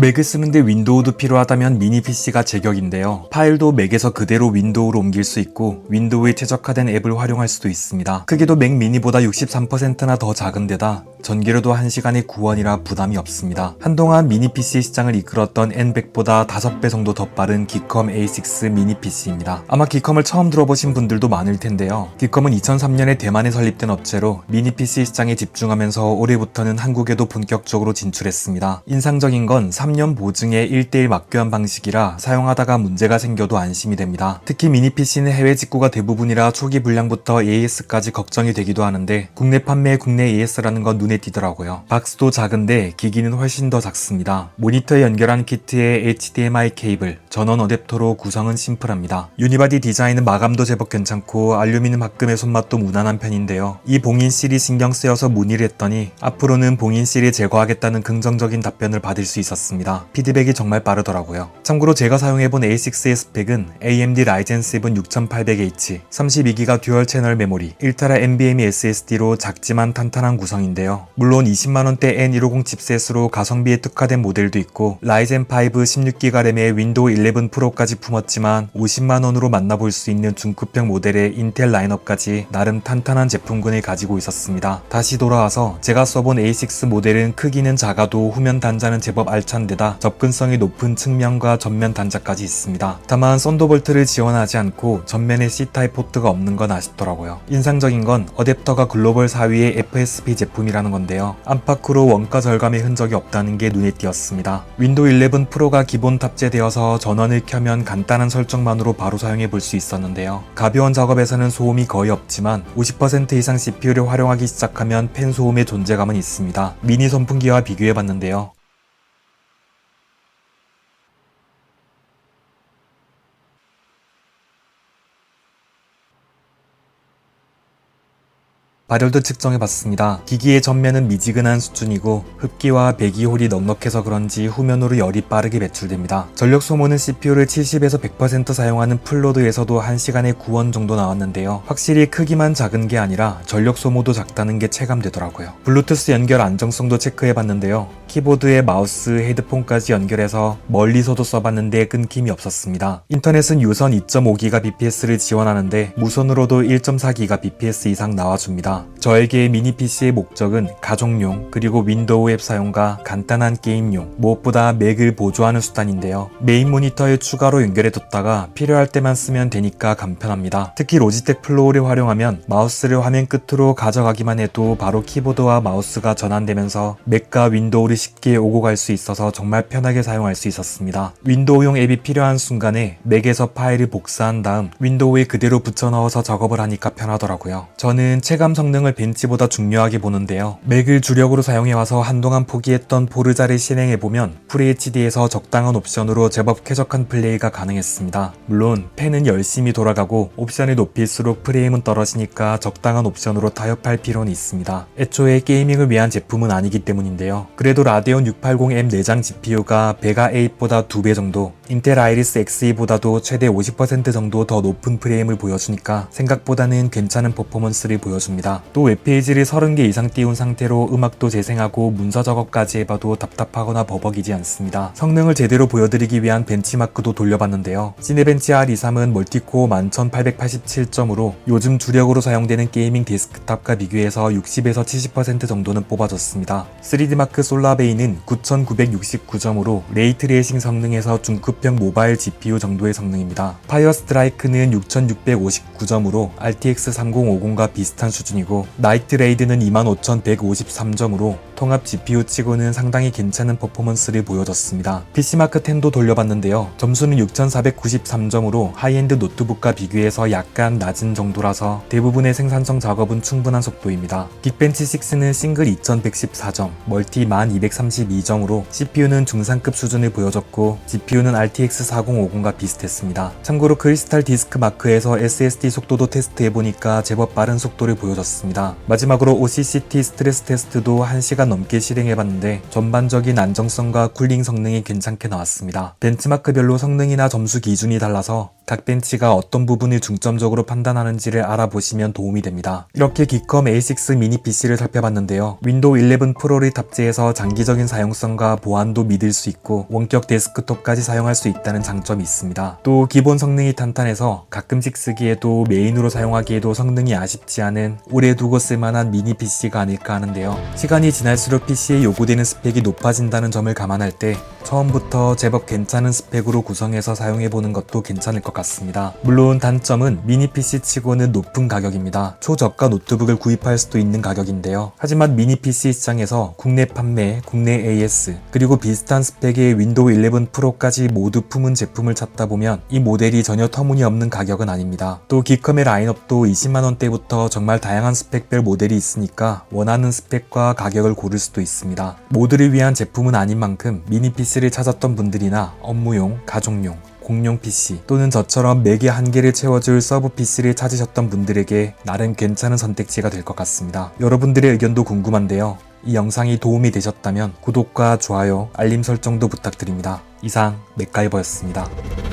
맥을 쓰는데 윈도우도 필요하다면 미니 PC가 제격인데요. 파일도 맥에서 그대로 윈도우로 옮길 수 있고 윈도우에 최적화된 앱을 활용할 수도 있습니다. 크기도 맥 미니보다 63%나 더 작은 데다 전기료도 1시간에 9원이라 부담이 없습니다. 한동안 미니 PC 시장을 이끌었던 N100보다 5배 정도 더 빠른 기컴 A6 미니 PC입니다. 아마 기컴을 처음 들어보신 분들도 많을 텐데요. 기컴은 2003년에 대만에 설립된 업체로 미니 PC 시장에 집중하면서 올해부터는 한국에도 본격적으로 진출했습니다. 인상적인 건 3년 보증의 1:1 맞교환 방식이라 사용하다가 문제가 생겨도 안심이 됩니다. 특히 미니 PC는 해외 직구가 대부분이라 초기 불량부터 AS까지 걱정이 되기도 하는데 국내 판매 국내 AS라는 건 눈에 띄더라고요. 박스도 작은데 기기는 훨씬 더 작습니다. 모니터에 연결한 키트에 HDMI 케이블, 전원 어댑터로 구성은 심플합니다. 유니바디 디자인은 마감도 제법 괜찮고 알루미늄 합금의 손맛도 무난한 편인데요. 이 봉인실이 신경 쓰여서 문의를 했더니 앞으로는 봉인실을 제거하겠다는 긍정적인 답변을 받을 수 있었습니다. 피드백이 정말 빠르더라고요. 참고로 제가 사용해본 A6의 스펙은 AMD Ryzen 7 6800H, 32GB 듀얼 채널 메모리, 1TB NVMe SSD로 작지만 탄탄한 구성인데요. 물론 20만원대 N150 칩셋으로 가성비에 특화된 모델도 있고 Ryzen 5 16GB 램의 윈도우 11 프로까지 품었지만 50만원으로 만나볼 수 있는 중급형 모델의 인텔 라인업까지 나름 탄탄한 제품군을 가지고 있었습니다. 다시 돌아와서 제가 써본 A6 모델은 크기는 작아도 후면 단자는 제법 알찬 데다 접근성이 높은 측면과 전면 단자까지 있습니다. 다만 썬더볼트를 지원하지 않고 전면에 C타입 포트가 없는 건 아쉽더라고요. 인상적인 건 어댑터가 글로벌 4위의 FSP 제품이라는 건데요. 안팎으로 원가 절감의 흔적이 없다는 게 눈에 띄었습니다. 윈도우 11 프로가 기본 탑재되어서 전원을 켜면 간단한 설정만으로 바로 사용해 볼 수 있었는데요. 가벼운 작업에서는 소음이 거의 없지만 50% 이상 CPU를 활용하기 시작하면 팬 소음의 존재감은 있습니다. 미니 선풍기와 비교해 봤는데요. 발열도 측정해봤습니다. 기기의 전면은 미지근한 수준이고 흡기와 배기홀이 넉넉해서 그런지 후면으로 열이 빠르게 배출됩니다. 전력 소모는 CPU를 70에서 100% 사용하는 풀로드에서도 1시간에 9원 정도 나왔는데요. 확실히 크기만 작은 게 아니라 전력 소모도 작다는 게 체감되더라고요. 블루투스 연결 안정성도 체크해봤는데요. 키보드에 마우스, 헤드폰까지 연결해서 멀리서도 써봤는데 끊김이 없었습니다. 인터넷은 유선 2.5GBps를 지원하는데 무선으로도 1.4GBps 이상 나와줍니다. 저에게 미니 PC의 목적은 가족용 그리고 윈도우 앱 사용과 간단한 게임용, 무엇보다 맥을 보조하는 수단인데요. 메인 모니터에 추가로 연결해뒀다가 필요할 때만 쓰면 되니까 간편합니다. 특히 로지텍 플로우를 활용하면 마우스를 화면 끝으로 가져가기만 해도 바로 키보드와 마우스가 전환되면서 맥과 윈도우를 쉽게 오고 갈 수 있어서 정말 편하게 사용할 수 있었습니다. 윈도우용 앱이 필요한 순간에 맥에서 파일을 복사한 다음 윈도우에 그대로 붙여 넣어서 작업을 하니까 편하더라고요. 저는 체감 성능을 벤치보다 중요하게 보는데요. 맥을 주력으로 사용해와서 한동안 포기했던 포르자를 실행해보면 FHD에서 적당한 옵션으로 제법 쾌적한 플레이가 가능했습니다. 물론 펜은 열심히 돌아가고 옵션을 높일수록 프레임은 떨어지니까 적당한 옵션으로 타협할 필요는 있습니다. 애초에 게이밍을 위한 제품은 아니기 때문인데요. 그래도 라데온 680M 내장 GPU가 베가 8보다 2배 정도, 인텔 아이리스 Xe 보다도 최대 50% 정도 더 높은 프레임을 보여주니까 생각보다는 괜찮은 퍼포먼스를 보여줍니다. 또 웹페이지를 30개 이상 띄운 상태로 음악도 재생하고 문서 작업까지 해봐도 답답하거나 버벅이지 않습니다. 성능을 제대로 보여드리기 위한 벤치마크도 돌려봤는데요. 시네벤치 R23은 멀티코어 11887점으로 요즘 주력으로 사용되는 게이밍 데스크탑과 비교해서 60에서 70% 정도는 뽑아줬습니다. 3D마크 솔라베이는 9969점으로 레이트레이싱 성능에서 중급형 모바일 GPU 정도의 성능입니다. 파이어 스트라이크는 6659점으로 RTX 3050과 비슷한 수준이고 나이트 레이드는 25153점으로 통합 GPU 치고는 상당히 괜찮은 퍼포먼스를 보여줬습니다. PC마크 10도 돌려봤는데요. 점수는 6493점으로 하이엔드 노트북과 비교해서 약간 낮은 정도라서 대부분의 생산성 작업은 충분한 속도입니다. 긱벤치 6는 싱글 2114점, 멀티 1232점으로 CPU는 중상급 수준을 보여줬고 GPU는 RTX 4050과 비슷했습니다. 참고로 크리스탈 디스크 마크에서 SSD 속도도 테스트해보니까 제법 빠른 속도를 보여줬습니다. 마지막으로 OCCT 스트레스 테스트도 1시간 넘게 실행해봤는데 전반적인 안정성과 쿨링 성능이 괜찮게 나왔습니다. 벤치마크별로 성능이나 점수 기준이 달라서 각 벤치가 어떤 부분을 중점적으로 판단하는지를 알아보시면 도움이 됩니다. 이렇게 기컴 A6 미니 PC를 살펴봤는데요. 윈도우 11 프로를 탑재해서 장기적인 사용성과 보안도 믿을 수 있고 원격 데스크톱까지 사용할 수 있다는 장점이 있습니다. 또 기본 성능이 탄탄해서 가끔씩 쓰기에도 메인으로 사용하기에도 성능이 아쉽지 않은 오래 두고 쓸만한 미니 PC가 아닐까 하는데요. 시간이 지날수록 PC에 요구되는 스펙이 높아진다는 점을 감안할 때 처음부터 제법 괜찮은 스펙으로 구성해서 사용해보는 것도 괜찮을 것 같습니다. 물론 단점은 미니 PC 치고는 높은 가격입니다. 초저가 노트북을 구입할 수도 있는 가격인데요. 하지만 미니 PC 시장에서 국내 판매, 국내 AS, 그리고 비슷한 스펙의 윈도우 11 프로까지 모두 품은 제품을 찾다 보면 이 모델이 전혀 터무니없는 가격은 아닙니다. 또 기컴의 라인업도 20만원대부터 정말 다양한 스펙별 모델이 있으니까 원하는 스펙과 가격을 고를 수도 있습니다. 모두를 위한 제품은 아닌 만큼 미니 PC를 찾았던 분들이나 업무용, 가족용, 공용 PC 또는 저처럼 매개 한 개를 채워줄 서브 PC를 찾으셨던 분들에게 나름 괜찮은 선택지가 될 것 같습니다. 여러분들의 의견도 궁금한데요. 이 영상이 도움이 되셨다면 구독과 좋아요, 알림 설정도 부탁드립니다. 이상 맥가이버였습니다.